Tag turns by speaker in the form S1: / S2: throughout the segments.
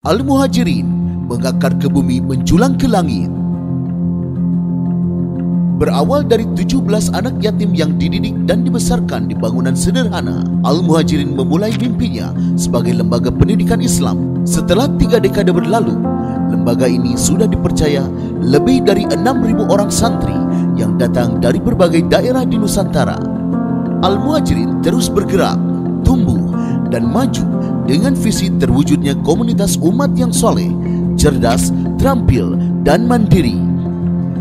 S1: Al-Muhajirin mengakar ke bumi menjulang ke langit. Berawal dari 17 anak yatim yang dididik dan dibesarkan di bangunan sederhana, Al-Muhajirin memulai mimpinya sebagai lembaga pendidikan Islam. Setelah 3 dekade berlalu, lembaga ini sudah dipercaya lebih dari 6.000 orang santri yang datang dari berbagai daerah di Nusantara. Al-Muhajirin terus bergerak, tumbuh, dan maju dengan visi terwujudnya komunitas umat yang soleh, cerdas, terampil, dan mandiri.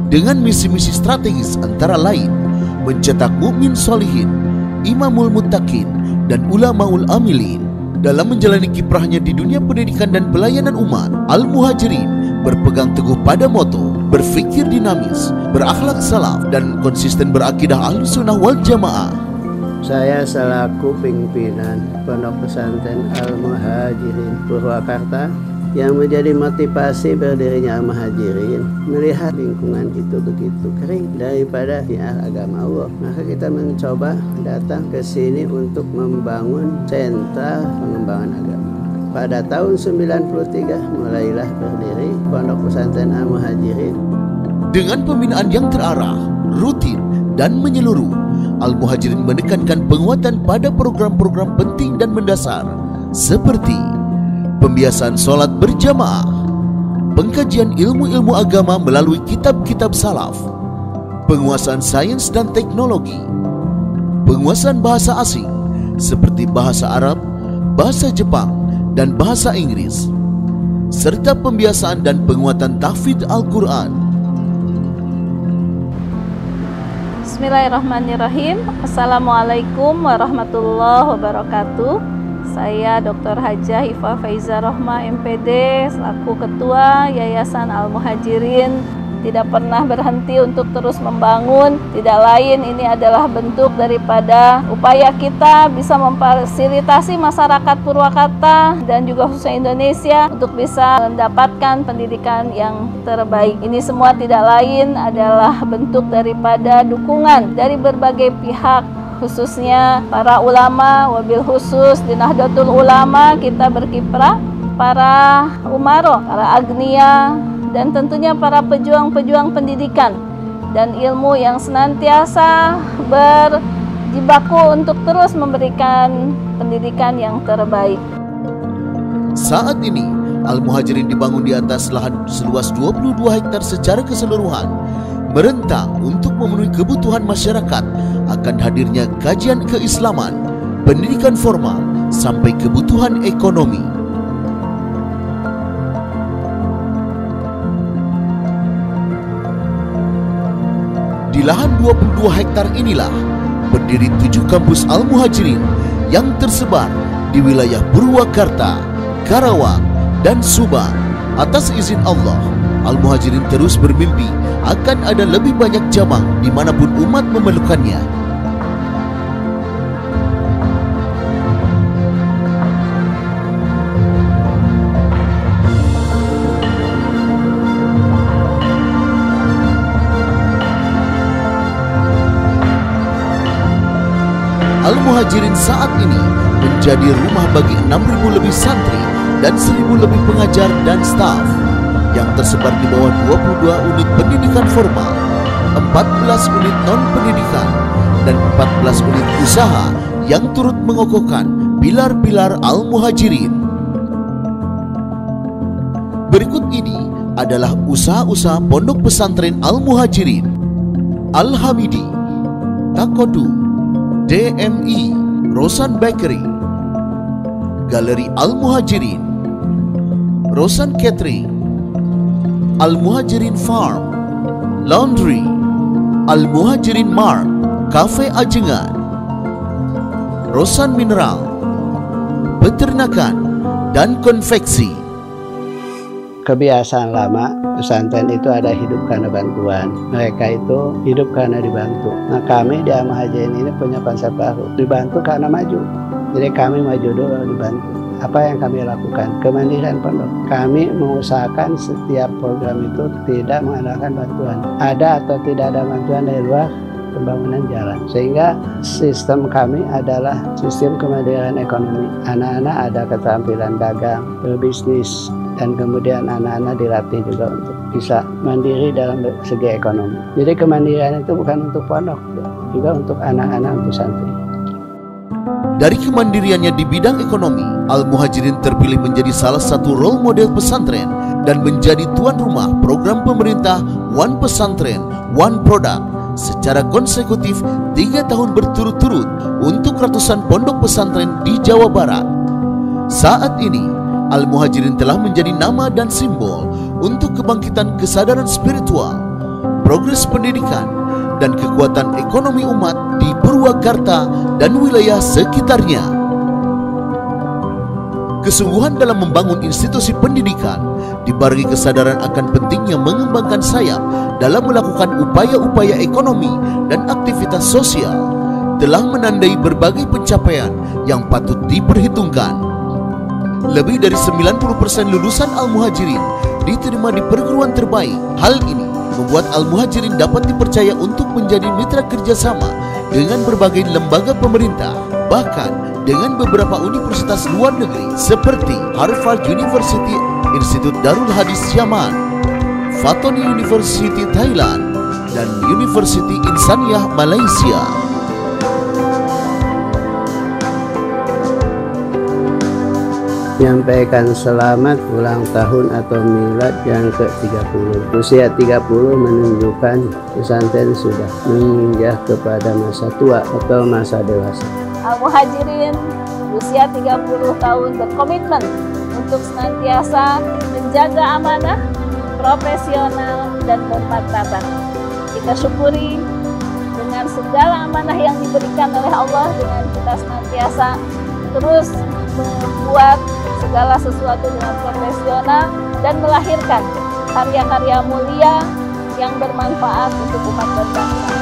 S1: Dengan misi-misi strategis antara lain mencetak mukmin solihin, imamul muttaqin, dan ulamaul amilin. Dalam menjalani kiprahnya di dunia pendidikan dan pelayanan umat, Al-Muhajirin berpegang teguh pada moto berfikir dinamis, berakhlak salaf, dan konsisten berakidah Ahlussunnah wal Jamaah.
S2: Saya selaku pimpinan Pondok Pesantren Al-Muhajirin Purwakarta, yang menjadi motivasi berdirinya Al-Muhajirin melihat lingkungan itu begitu kering daripada syiar agama Allah, maka kita mencoba datang ke sini untuk membangun sentra pengembangan agama. Pada tahun 93 mulailah berdiri Pondok Pesantren Al-Muhajirin.
S1: Dengan pembinaan yang terarah, rutin, dan menyeluruh, Al-Muhajirin menekankan penguatan pada program-program penting dan mendasar seperti pembiasaan sholat berjamaah, pengkajian ilmu-ilmu agama melalui kitab-kitab salaf, penguasaan sains dan teknologi, penguasaan bahasa asing seperti bahasa Arab, bahasa Jepang, dan bahasa Inggris, serta pembiasaan dan penguatan tahfidz Al-Quran.
S3: Bismillahirrahmanirrahim. Assalamualaikum warahmatullahi wabarakatuh. Saya Dr. Hajah Hifah Faiza Rohma MPD selaku Ketua Yayasan Al-Muhajirin tidak pernah berhenti untuk terus membangun. Tidak lain, ini adalah bentuk daripada upaya kita bisa memfasilitasi masyarakat Purwakarta dan juga khususnya Indonesia untuk bisa mendapatkan pendidikan yang terbaik. Ini semua tidak lain adalah bentuk daripada dukungan dari berbagai pihak, khususnya para ulama, wabil khusus di Nahdlatul Ulama kita berkiprah, para umaro, para agniya, dan tentunya para pejuang-pejuang pendidikan dan ilmu yang senantiasa berjibaku untuk terus memberikan pendidikan yang terbaik.
S1: Saat ini, Al-Muhajirin dibangun di atas lahan seluas 22 hektar secara keseluruhan, merentang untuk memenuhi kebutuhan masyarakat akan hadirnya kajian keislaman, pendidikan formal, sampai kebutuhan ekonomi. Di lahan 22 hektar inilah berdiri 7 kampus Al-Muhajirin yang tersebar di wilayah Purwakarta, Karawang, dan Subang. Atas izin Allah, Al-Muhajirin terus bermimpi akan ada lebih banyak jamaah dimanapun umat memerlukannya. Al-Muhajirin saat ini menjadi rumah bagi 6.000 lebih santri dan 1.000 lebih pengajar dan staf yang tersebar di bawah 22 unit pendidikan formal, 14 unit non-pendidikan, dan 14 unit usaha yang turut mengokohkan pilar-pilar Al-Muhajirin. Berikut ini adalah usaha-usaha Pondok Pesantren Al-Muhajirin: Al-Hamidi, Takodu, DMI, Rosan Bakery, Galeri Al-Muhajirin, Rosan Catering, Al-Muhajirin Farm, Laundry, Al-Muhajirin Mart, Cafe Ajengan, Rosan Mineral, Peternakan, dan Konveksi.
S2: Kebiasaan lama pesantren itu ada hidup karena bantuan. Mereka itu hidup karena dibantu. Nah, kami di Al-Muhajirin ini punya konsep baru, dibantu karena maju. Jadi kami maju dulu dibantu. Apa yang kami lakukan? Kemandirian pondok. Kami mengusahakan setiap program itu tidak mengandalkan bantuan. Ada atau tidak ada bantuan dari luar, pembangunan jalan. Sehingga sistem kami adalah sistem kemandirian ekonomi. Anak-anak ada keterampilan dagang, berbisnis, dan kemudian anak-anak dilatih juga untuk bisa mandiri dalam segi ekonomi. Jadi kemandirian itu bukan untuk pondok, juga untuk anak-anak, untuk santri.
S1: Dari kemandiriannya di bidang ekonomi, Al-Muhajirin terpilih menjadi salah satu role model pesantren dan menjadi tuan rumah program pemerintah One Pesantren, One Product secara konsekutif 3 tahun berturut-turut untuk ratusan pondok pesantren di Jawa Barat. Saat ini, Al-Muhajirin telah menjadi nama dan simbol untuk kebangkitan kesadaran spiritual, progres pendidikan, dan kekuatan ekonomi umat di Purwakarta dan wilayah sekitarnya. Kesungguhan dalam membangun institusi pendidikan dibarengi kesadaran akan pentingnya mengembangkan sayap dalam melakukan upaya-upaya ekonomi dan aktivitas sosial telah menandai berbagai pencapaian yang patut diperhitungkan. Lebih dari 90% lulusan Al-Muhajirin diterima di perguruan terbaik. Hal ini membuat Al-Muhajirin dapat dipercaya untuk menjadi mitra kerjasama dengan berbagai lembaga pemerintah, bahkan dengan beberapa universitas luar negeri seperti Harvard University, Institut Darul Hadis Yaman, Fatoni University Thailand, dan University Insaniyah Malaysia.
S2: Menyampaikan selamat ulang tahun atau milad yang ke-30. Usia 30 menunjukkan pesantren sudah menginjak kepada masa tua atau masa dewasa.
S3: Al-Muhajirin usia 30 tahun berkomitmen untuk senantiasa menjaga amanah, profesional, dan bermartabat. Kita syukuri dengan segala amanah yang diberikan oleh Allah, dengan kita senantiasa terus membuat segala sesuatu dengan profesional dan melahirkan karya-karya mulia yang bermanfaat untuk umat dan bangsa.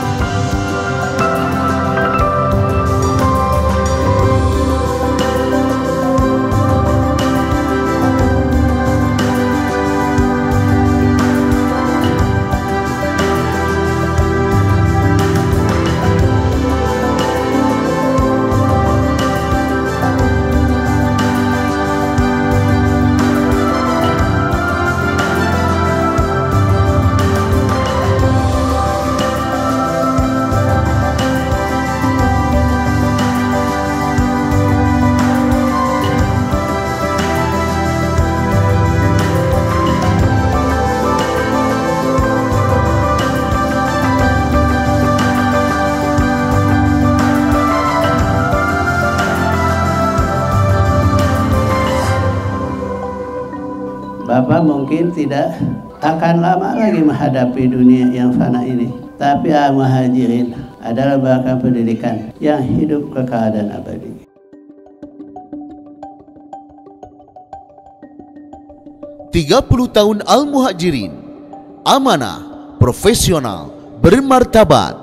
S2: Bapak mungkin tidak akan lama lagi menghadapi dunia yang fana ini. Tapi Al-Muhajirin adalah lembaga pendidikan yang hidup kekal dan abadi.
S1: 30 tahun Al-Muhajirin, amanah, profesional, bermartabat.